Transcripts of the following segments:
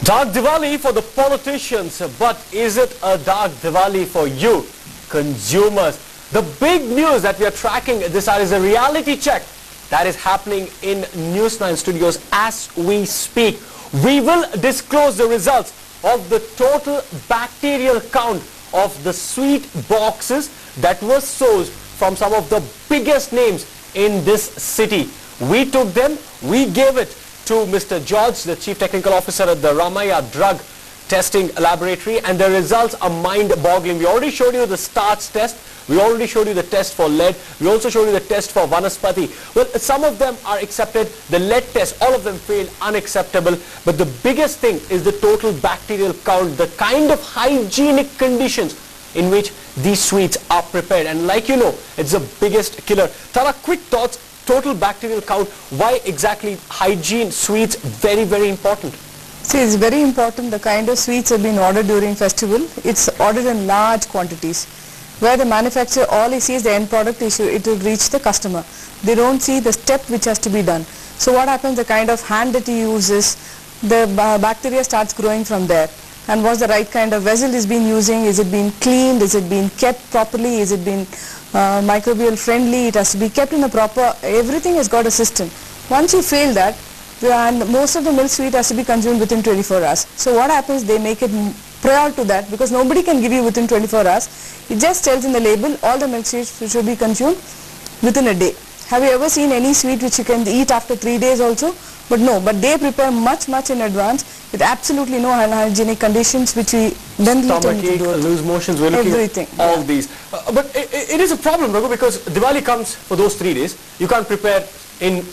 Dark Diwali for the politicians, but is it a dark Diwali for you, consumers? The big news that we are tracking this hour is a reality check that is happening in News9 studios as we speak. We will disclose the results of the total bacterial count of the sweet boxes that were sold from some of the biggest names in this city. We took them, we gave it to Mr. George, the Chief Technical Officer at the Ramaya Drug Testing Laboratory, and the results are mind-boggling. We already showed you the starch test, we already showed you the test for lead, we also showed you the test for vanaspati. Well, some of them are accepted, the lead test, all of them failed, unacceptable. But the biggest thing is the total bacterial count, the kind of hygienic conditions in which these sweets are prepared. And like you know, it's the biggest killer. Tara, quick thoughts, total bacterial count, why exactly hygiene, sweets, very, very important? See, it's very important. The kind of sweets have been ordered during festival. It's ordered in large quantities. Where the manufacturer, all he sees the end product issue, it will reach the customer. They don't see the step which has to be done. So what happens, the kind of hand that he uses, the bacteria starts growing from there. And what's the right kind of vessel is being using? Is it being cleaned? Is it being kept properly? Is it being microbial friendly? It has to be kept in a proper, everything has got a system. Once you fail that, and most of the milk sweet has to be consumed within 24 hours. So what happens, they make it prior to that, because nobody can give you within 24 hours. It just tells in the label, all the milk sweets should be consumed within a day. Have you ever seen any sweet which you can eat after 3 days also? But no, but they prepare much in advance with absolutely no hygienic conditions which we then stomachache, loose motions, we're looking everything. At all these. But it is a problem, Raghu, because Diwali comes for those 3 days. You can't prepare in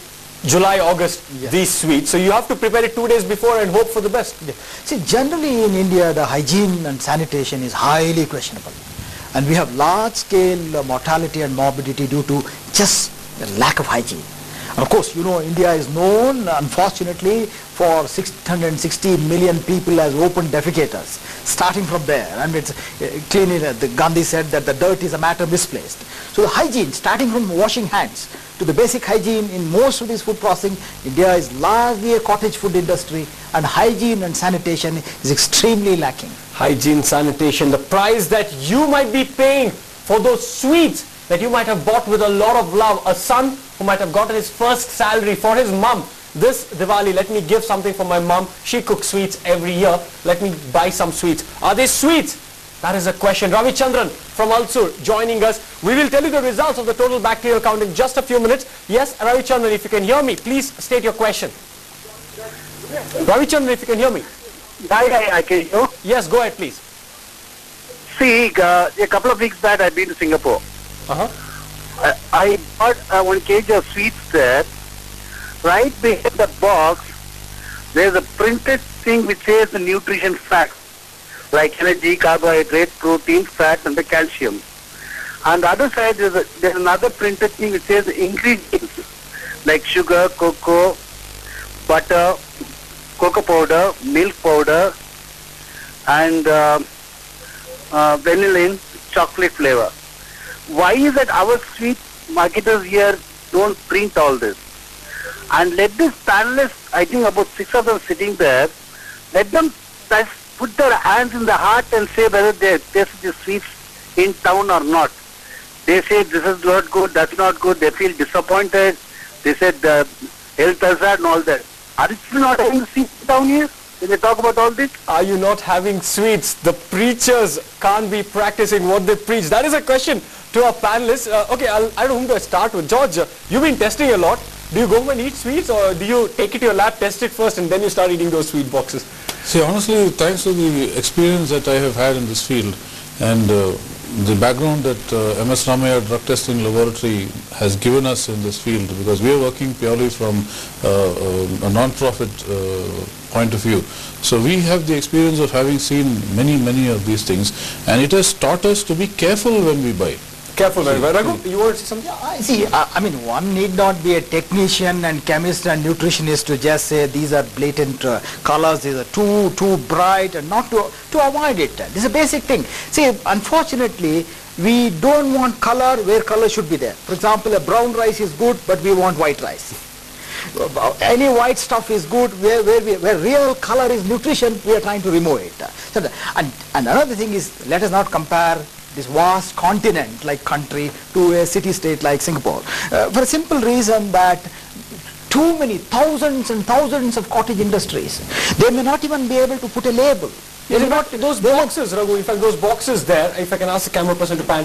July, August, these sweets. So you have to prepare it 2 days before and hope for the best. Yeah. See, generally in India, the hygiene and sanitation is highly questionable. And we have large-scale mortality and morbidity due to just the lack of hygiene. And of course, you know, India is known, unfortunately, for 660 million people as open defecators. Starting from there, and it's clearly, the Gandhi said that the dirt is a matter misplaced. So the hygiene, starting from washing hands to the basic hygiene in most of these food processing, India is largely a cottage food industry, and hygiene and sanitation is extremely lacking. Hygiene, sanitation, the price that you might be paying for those sweets that you might have bought with a lot of love. A son who might have gotten his first salary for his mum. This Diwali, let me give something for my mum. She cooks sweets every year. Let me buy some sweets. Are they sweets? That is a question. Ravi Chandran from Alsur joining us. We will tell you the results of the total bacterial count in just a few minutes. Yes, Ravi Chandran, if you can hear me, please state your question. Ravi Chandran, if you can hear me. I can hear you. Yes, go ahead, please. See, a couple of weeks back I've been to Singapore. I bought 1 kg of sweets there. Right behind the box, there's a printed thing which says the nutrition facts, like energy, carbohydrate, protein, fat, and the calcium. On the other side, there's another printed thing which says the ingredients, like sugar, cocoa, butter, cocoa powder, milk powder, and vanillin, chocolate flavor. Why is it our sweet marketers here don't print all this? And let this panelists, I think about 6 of them sitting there, let them put their hands in the heart and say whether they taste the sweets in town or not. They say this is not good, that's not good, they feel disappointed, they said the health hazard and all that. Are you still not having sweets down here when they talk about all this? Are you not having sweets? The preachers can't be practicing what they preach. That is a question to our panelists. Okay, I don't know whom to start with. George, you've been testing a lot. Do you go home and eat sweets, or do you take it to your lab, test it first, and then you start eating those sweet boxes? See, honestly, thanks to the experience that I have had in this field and the background that MS Ramaya Drug Testing Laboratory has given us in this field, because we are working purely from a non-profit point of view. So we have the experience of having seen many of these things, and it has taught us to be careful when we buy. Careful, Raghu, you want to say something? Yeah, I mean, one need not be a technician and chemist and nutritionist to just say these are blatant colors, these are too bright, and not to avoid it. This is a basic thing. See, unfortunately, we don't want color where color should be there. For example, a brown rice is good, but we want white rice. any white stuff is good, where real color is nutrition, we are trying to remove it. And another thing is, let us not compare this vast continent like country to a city-state like Singapore. For a simple reason that too many thousands and thousands of cottage industries, they may not even be able to put a label. Those boxes, Raghu, in fact, those boxes there, if I can ask the camera person to pan,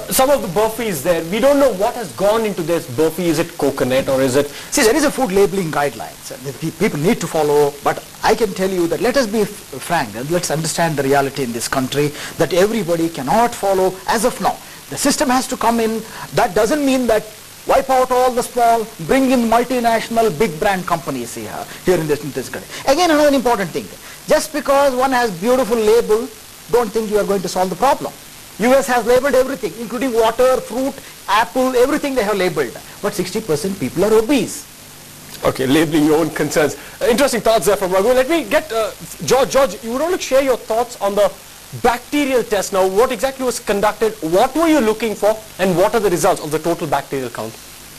some of the burfis there, we don't know what has gone into this burfi. Is it coconut or is it... See, there is a food labeling guidelines that people need to follow, but I can tell you that let us be frank and let's understand the reality in this country that everybody cannot follow as of now. The system has to come in. That doesn't mean that wipe out all the small, bring in multinational big brand companies here in this country. Again, another important thing. Just because one has beautiful label, don't think you are going to solve the problem. US has labeled everything, including water, fruit, apple, everything they have labeled. But 60% people are obese. Okay, labeling your own concerns. Interesting thoughts there from Raghu. Let me get George. George, you would want to share your thoughts on the bacterial test. Now, what exactly was conducted? What were you looking for? And what are the results of the total bacterial count?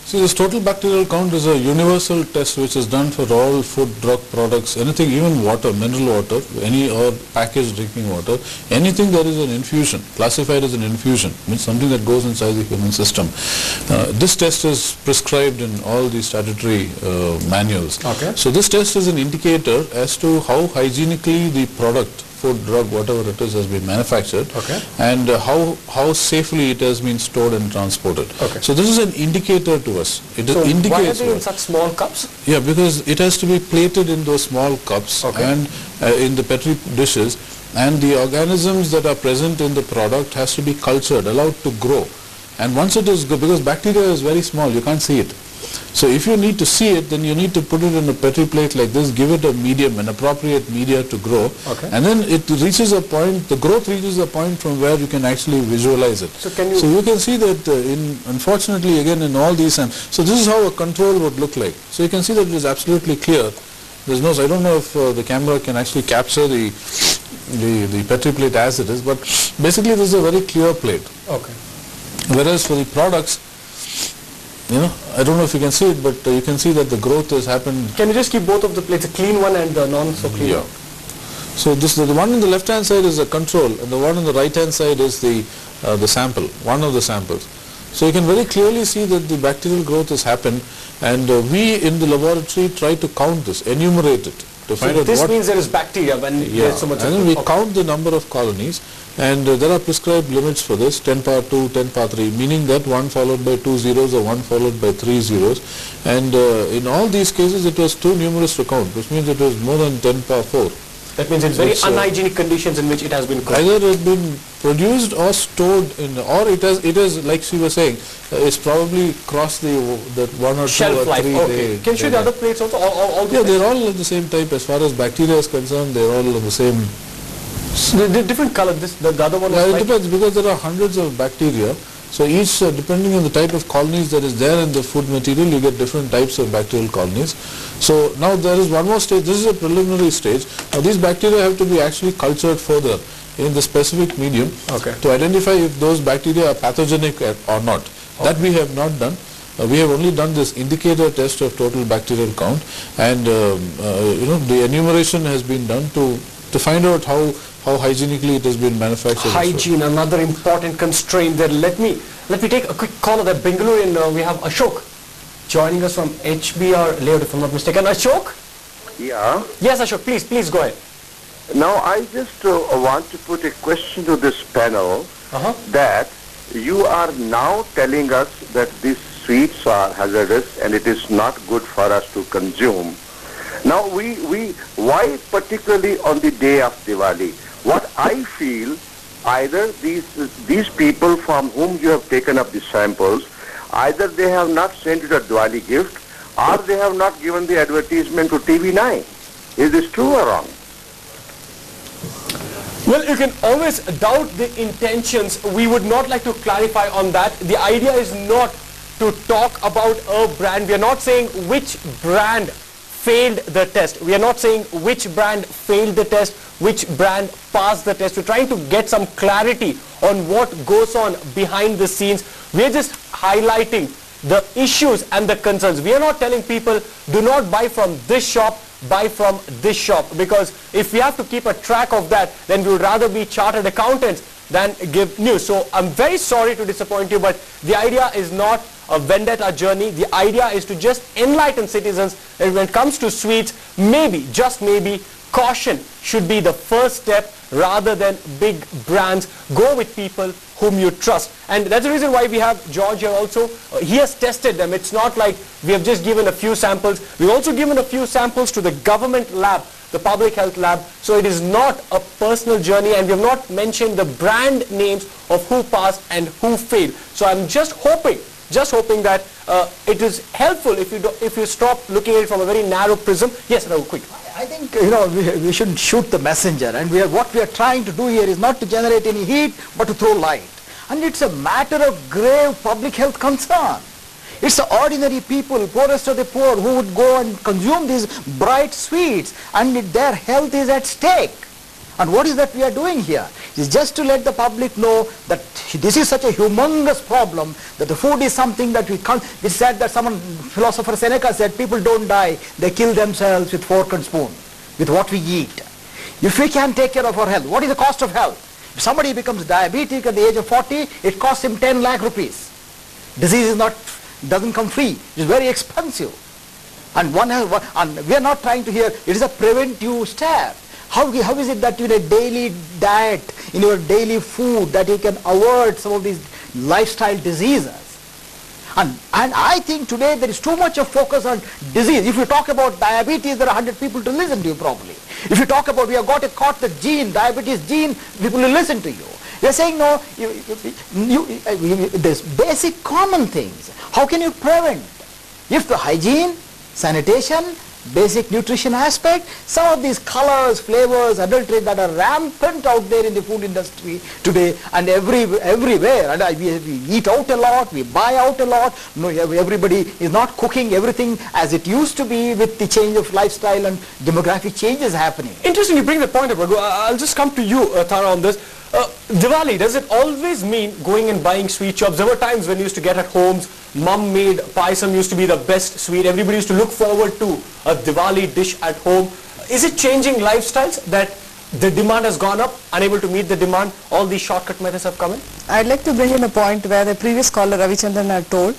See, this total bacterial count is a universal test which is done for all food, drug products, anything, even water, mineral water, or packaged drinking water, anything that is an infusion, classified as an infusion, means something that goes inside the human system. This test is prescribed in all the statutory manuals. Okay. So this test is an indicator as to how hygienically the product, food, drug, whatever it is, has been manufactured, okay, and how safely it has been stored and transported. Okay. So this is an indicator to us. It so indicates. Why are they in such small cups? Yeah, because it has to be plated in those small cups, okay, and in the petri dishes, and the organisms that are present in the product has to be cultured, allowed to grow. And once it is, because bacteria is very small, you can't see it. So if you need to see it, then you need to put it in a petri plate like this, give it a medium, an appropriate media to grow, okay, and then it reaches a point, the growth reaches a point from where you can actually visualize it. So you can see that unfortunately again in all these, so this is how a control would look like. So you can see that it is absolutely clear. There's no, I don't know if the camera can actually capture the petri plate as it is, but basically this is a very clear plate. Okay. Whereas for the products, I don't know if you can see it, but you can see that the growth has happened. Can you just keep both of the plates, a clean one and the non so clean? Yeah. So the one on the left hand side is the control, and the one on the right hand side is the sample, one of the samples. So you can very clearly see that the bacterial growth has happened, and we in the laboratory try to count this, enumerate it, to find out this what... means there is bacteria when there's so much... And then we count the number of colonies, and there are prescribed limits for this, 10 power 2, 10 power 3, meaning that 1 followed by 2 zeros or 1 followed by 3 zeros. And in all these cases it was too numerous to count, which means it was more than 10 power 4. That means it's very unhygienic conditions in which it has been cooked. Either it has been produced or stored in, or it has, like she was saying, it's probably crossed that 1 or 2 shelf or 3 life. Okay. Can you show the other plates also? All yeah, they're all of the same type as far as bacteria is concerned. They're all of the same. So the different color. The other one. Yeah, it depends, because there are hundreds of bacteria. So each, depending on the type of colonies that is there in the food material, you get different types of bacterial colonies. So now there is one more stage. This is a preliminary stage. Now these bacteria have to be actually cultured further in the specific medium, okay, to identify if those bacteria are pathogenic or not. Okay. That we have not done. We have only done this indicator test of total bacterial count, and the enumeration has been done to find out how hygienically it has been manufactured. Hygiene, another important constraint there. Let me take a quick call at the Bengaluru. We have Ashok joining us from HBR layout, if I'm not mistaken. Ashok? Yeah. Yes, Ashok, please go ahead. Now, I just want to put a question to this panel, that you are now telling us that these sweets are hazardous and it is not good for us to consume. Now, why particularly on the day of Diwali? What I feel, either these people from whom you have taken up the samples, either they have not sent you a Diwali gift, or they have not given the advertisement to TV9. Is this true or wrong? Well, you can always doubt the intentions. We would not like to clarify on that. The idea is not to talk about a brand. We are not saying which brand failed the test. We are not saying which brand failed the test, which brand passed the test. We're trying to get some clarity on what goes on behind the scenes. We're just highlighting the issues and the concerns. We are not telling people do not buy from this shop, buy from this shop, because if we have to keep a track of that, then we would rather be chartered accountants than give news. So I'm very sorry to disappoint you, but the idea is not a vendetta journey. The idea is to just enlighten citizens that when it comes to sweets, maybe, just maybe, caution should be the first step rather than big brands. Go with people whom you trust. And that's the reason why we have George here also. He has tested them. It's not like we have just given a few samples. We've also given a few samples to the government lab, the public health lab. So it is not a personal journey, and we have not mentioned the brand names of who passed and who failed. So I'm just hoping that it is helpful if you stop looking at it from a very narrow prism. Yes, Raghu, quick. I think we shouldn't shoot the messenger, and what we are trying to do here is not to generate any heat but to throw light. And it's a matter of grave public health concern. It's the ordinary people, poorest of the poor, who would go and consume these bright sweets, and their health is at stake. And what is that we are doing here? It's just to let the public know that this is such a humongous problem, that the food is something that we can't. It's said that philosopher Seneca said, people don't die, they kill themselves with fork and spoon, with what we eat. If we can take care of our health, what is the cost of health? If somebody becomes diabetic at the age of 40, it costs him 10 lakh rupees. Disease doesn't come free, it is very expensive. And we are not trying to hear, it is a preventive step. How is it that in a daily diet, in your daily food, that you can avoid some of these lifestyle diseases? And I think today there is too much of focus on disease. If you talk about diabetes, there are 100 people to listen to you probably. If you talk about, we have caught the gene, diabetes gene, people will listen to you. We are saying no, there's basic common things. How can you prevent? If the hygiene, sanitation, basic nutrition aspect, some of these colors, flavors, adulterate that are rampant out there in the food industry today and everywhere. And we eat out a lot, we buy out a lot. No, everybody is not cooking everything as it used to be with the change of lifestyle and demographic changes happening. Interesting, you bring the point up, Raghu. I'll just come to you, Tara, on this. Diwali, does it always mean going and buying sweet shops? There were times when you used to get at homes, mum-made payasam used to be the best sweet. Everybody used to look forward to a Diwali dish at home. Is it changing lifestyles that the demand has gone up, unable to meet the demand? All these shortcut methods have come in? I'd like to bring in a point where the previous caller Ravichandran had told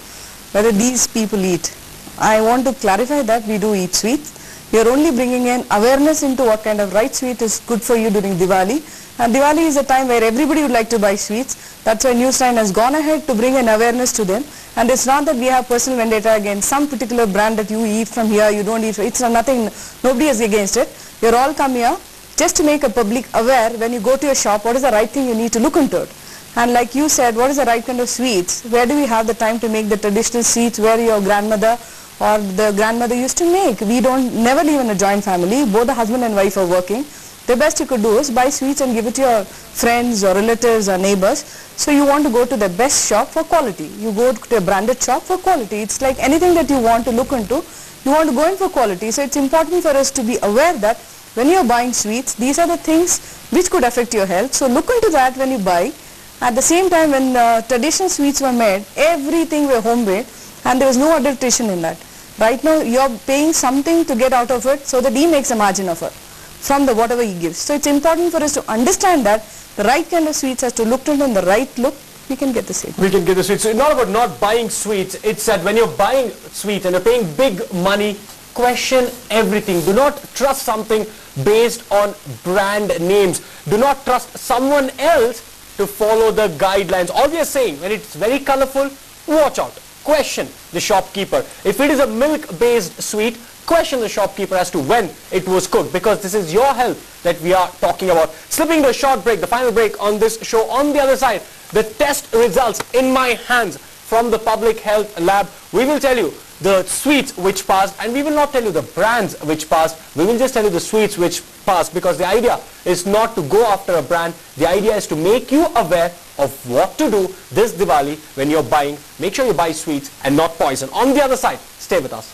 whether these people eat. I want to clarify that we do eat sweets. We are only bringing in awareness into what kind of right sweet is good for you during Diwali. And Diwali is a time where everybody would like to buy sweets. That's why News9 has gone ahead to bring an awareness to them. And it's not that we have personal vendetta against some particular brand that you eat from here, you don't eat. It's nothing, nobody is against it. You're all come here just to make a public aware when you go to your shop, what is the right thing you need to look into it. And like you said, what is the right kind of sweets? Where do we have the time to make the traditional sweets where your grandmother or the grandmother used to make? We never live in a joint family. Both the husband and wife are working. The best you could do is buy sweets and give it to your friends or relatives or neighbors. So you want to go to the best shop for quality. You go to a branded shop for quality. It's like anything that you want to look into, you want to go in for quality. So it's important for us to be aware that when you're buying sweets, these are the things which could affect your health. So look into that when you buy. At the same time, when traditional sweets were made, everything were homemade and there was no adulteration in that. Right now, you're paying something to get out of it so that he makes a margin of it from the whatever he gives. So it's important for us to understand that the right kind of sweets has to look into the right look, we can get the sweet. We can get the sweets. So it's not about not buying sweets, it's that when you're buying sweets and you're paying big money, question everything. Do not trust something based on brand names. Do not trust someone else to follow the guidelines. All we are saying, when it's very colorful, watch out. Question the shopkeeper. If it is a milk-based sweet, question the shopkeeper as to when it was cooked, because this is your health that we are talking about. Slipping to a short break, the final break on this show. On the other side, the test results in my hands from the Public Health Lab. We will tell you the sweets which passed, and we will not tell you the brands which passed. We will just tell you the sweets which passed, because the idea is not to go after a brand. The idea is to make you aware of what to do this Diwali when you're buying. Make sure you buy sweets and not poison. On the other side, stay with us.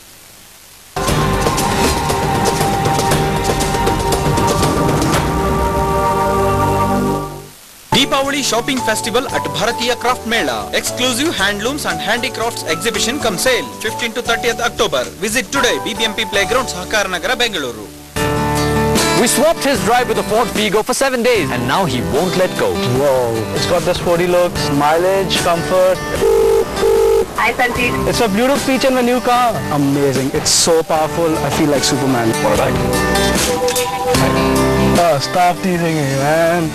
Deepavali Diwali shopping festival at Bharatiya Craft Mela. Exclusive handlooms and handicrafts exhibition come sale. 15th to 30th October. Visit today BBMP Playground, Sahakar Nagara, Bengaluru. We swapped his drive with a Ford Figo for 7 days and now he won't let go. Whoa, it's got the sporty looks, mileage, comfort. Hi Sanjeev. It's a beautiful feature in the new car. Amazing. It's so powerful. I feel like Superman. What a bike. Stop teasing me, man.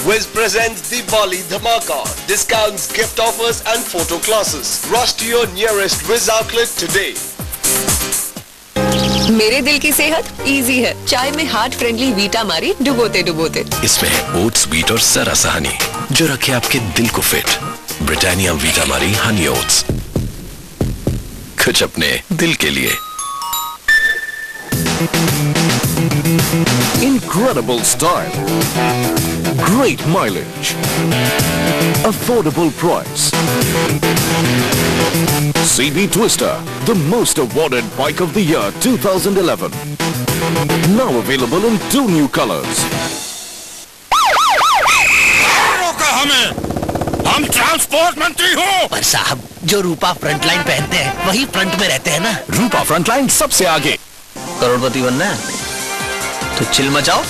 Wiz presents Diwali Dhamaka. Discounts, gift offers and photo classes. Rush to your nearest Wiz outlet today. मेरे दिल की सेहत easy है। चाय में heart friendly Vita मारी डुबोते डुबोते। इसमें है ओट्स, व्हीट और जरा सा हनी जो रखे आपके दिल को फिट। ब्रिटानिया वीटा मारी हनी ओट्स, कुछ अपने दिल के लिए। Incredible style, great mileage, affordable price. CB Twister, the most awarded bike of the year 2011. Now available in 2 new colors. रोका हमें, हम ट्रांसपोर्ट मंत्री हो। पर साहब, जो रूपा फ्रंटलाइन पहनते हैं वही फ्रंट में रहते हैं ना। रूपा फ्रंटलाइन सबसे आगे। करोड़पति बनना है तो चिल मचाओ,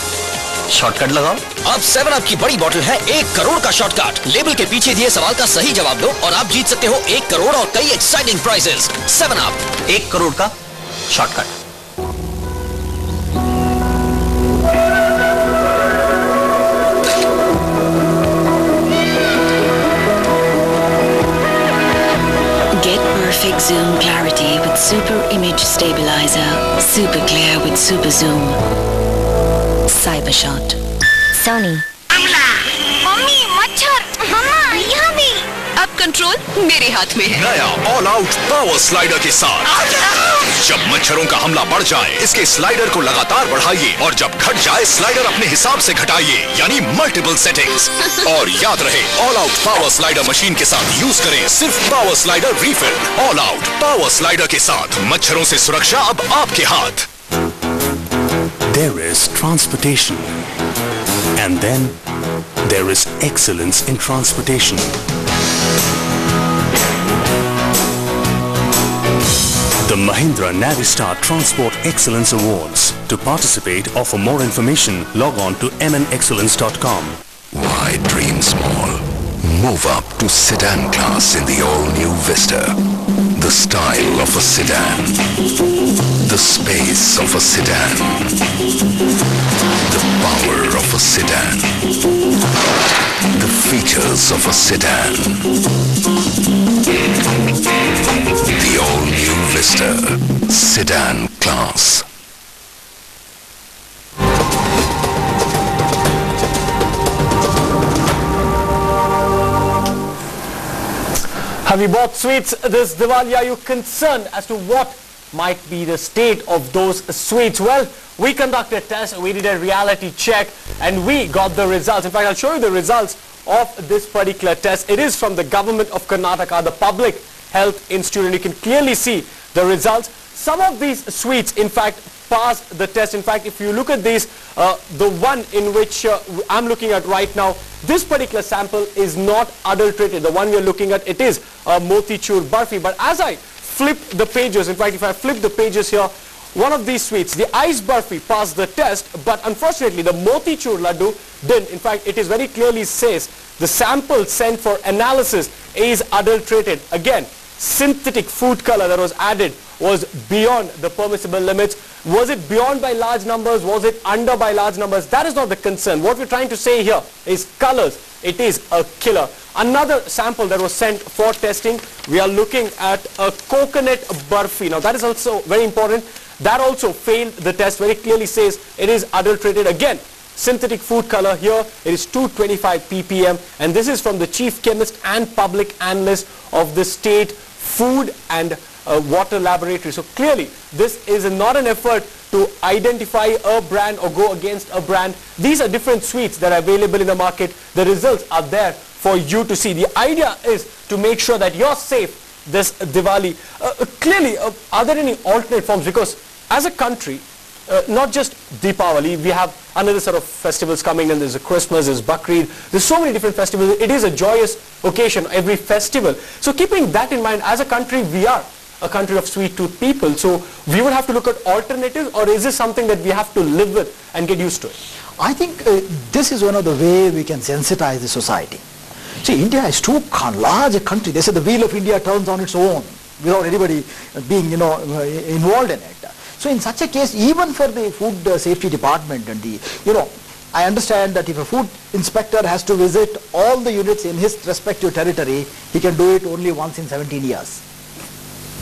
शॉर्टकट लगाओ। अब 7 की बड़ी बोतल है 1 करोड़ का शॉर्टकट। लेबल के पीछे दिए सवाल का सही जवाब दो और आप जीत सकते हो 1 करोड़ और कई एक्साइटिंग प्राइजेस। 7 1 करोड़ का shortcut. Get perfect zoom clarity with Super Image Stabilizer. Super clear with Super Zoom. Cybershot. Sony. Mummy मच्छर, मम्मा यहाँ भी। अब कंट्रोल मेरे हाथ में है। नया ऑल आउट पावर स्लाइडर के साथ जब मच्छरों का हमला बढ़ जाए इसके स्लाइडर को लगातार बढ़ाइए और जब घट जाए स्लाइडर अपने हिसाब से घटाइए, यानी मल्टीपल सेटिंग्स। और याद रहे all out power slider machine के साथ यूज करें सिर्फ power slider refill. All out power slider के साथ मच्छरों से सुरक्षा अब आपके हाथ। There is transportation, and then there is excellence in transportation. The Mahindra Navistar Transport Excellence Awards. To participate or for more information, log on to mnexcellence.com. Why dream small? Move up to sedan class in the all-new Vista. The style of a sedan. The space of a sedan. The power of a sedan. The features of a sedan. The all-new Vista. Sedan class. Have you bought sweets this Diwali? Are you concerned as to what might be the state of those sweets? Well, we conducted a test, we did a reality check, and we got the results. In fact, I'll show you the results of this particular test. It is from the government of Karnataka, the Public Health Institute, and you can clearly see the results. Some of these sweets, in fact, passed the test. In fact, if you look at these, the one in which I'm looking at right now, this particular sample is not adulterated. The one we are looking at, it is a motichur barfi. But as I flip the pages, in fact, if I flip the pages here, one of these sweets, the ice barfi, passed the test, but unfortunately the motichur laddu didn't. In fact, it is very clearly says the sample sent for analysis is adulterated. Again, synthetic food color that was added was beyond the permissible limits. Was it beyond by large numbers? Was it under by large numbers? That is not the concern. What we're trying to say here is colors. It is a killer. Another sample that was sent for testing, we are looking at a coconut barfi. Now that is also very important. That also failed the test. Very clearly says it is adulterated. Again, synthetic food color here, it is 225 ppm, and this is from the chief chemist and public analyst of the state food and water laboratory. So clearly this is not an effort to identify a brand or go against a brand. These are different sweets that are available in the market. The results are there for you to see. The idea is to make sure that you're safe this Diwali. Clearly, are there any alternate forms? Because as a country, not just Deepavali, we have another set of festivals coming, and there's a Christmas, there's Bakrid, there's so many different festivals. It is a joyous occasion, every festival. So keeping that in mind, as a country, we are a country of sweet tooth people, so we would have to look at alternatives, or is this something that we have to live with and get used to it? I think this is one of the way we can sensitize the society. See, India is too large a country. They say the wheel of India turns on its own without anybody being, involved in it. So in such a case, even for the food safety department and I understand that if a food inspector has to visit all the units in his respective territory, he can do it only once in 17 years.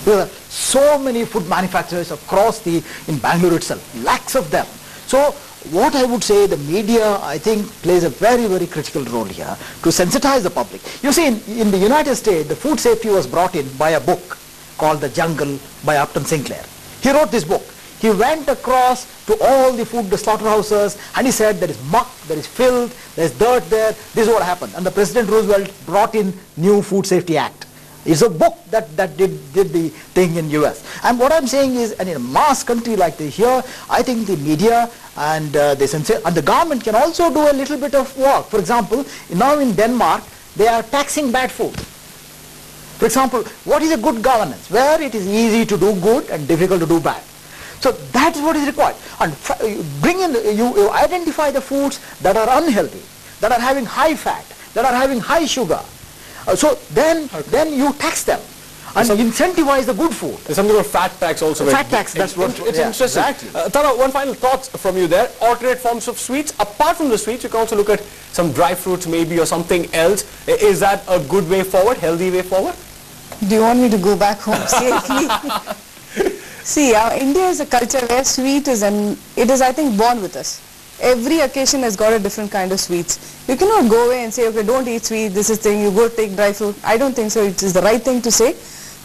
There are so many food manufacturers across in Bangalore itself, lakhs of them. So what I would say, the media, I think, plays a very, very critical role here to sensitize the public. You see, in the United States, the food safety was brought in by a book called The Jungle by Upton Sinclair. He wrote this book. He went across to all the slaughterhouses, and he said there is muck, there is filth, there is dirt there, this is what happened. And the President Roosevelt brought in new Food Safety Act. It's a book that did the thing in US. And what I'm saying is, and in a mass country like this here, I think the media and the government can also do a little bit of work. For example, now in Denmark, they are taxing bad food. For example, what is a good governance? Where it is easy to do good and difficult to do bad. So that is what is required. And you identify the foods that are unhealthy, that are having high fat, that are having high sugar. So then you tax them and incentivize the good food. There's something about fat tax also. Fat tax, that's what it's interesting. Exactly. Tara, one final thought from you there. Alternate forms of sweets. Apart from the sweets, you can also look at some dry fruits maybe or something else. Is that a good way forward, healthy way forward? Do you want me to go back home safely? See, India is a culture where sweet is, and it is, I think, born with us. Every occasion has got a different kind of sweets. You cannot go away and say, okay, don't eat sweet, this is thing, you go take dry fruit. I don't think so. It is the right thing to say.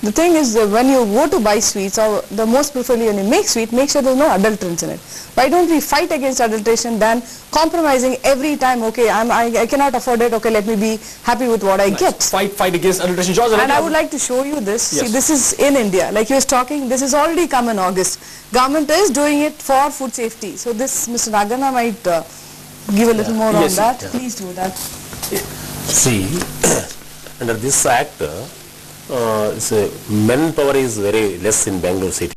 The thing is that when you go to buy sweets, or the most preferably when you make sweet, make sure there are no adulterants in it. Why don't we fight against adulteration than compromising every time, okay, I cannot afford it, okay, let me be happy with what I get. Fight against adulteration. George, and I would like to show you this. Yes. See, this is in India. Like you was talking, this has already come in August. Government is doing it for food safety. So this, Mr. Nagana might give a little more on that. Please do that. See, under this act, manpower is very less in Bangalore city.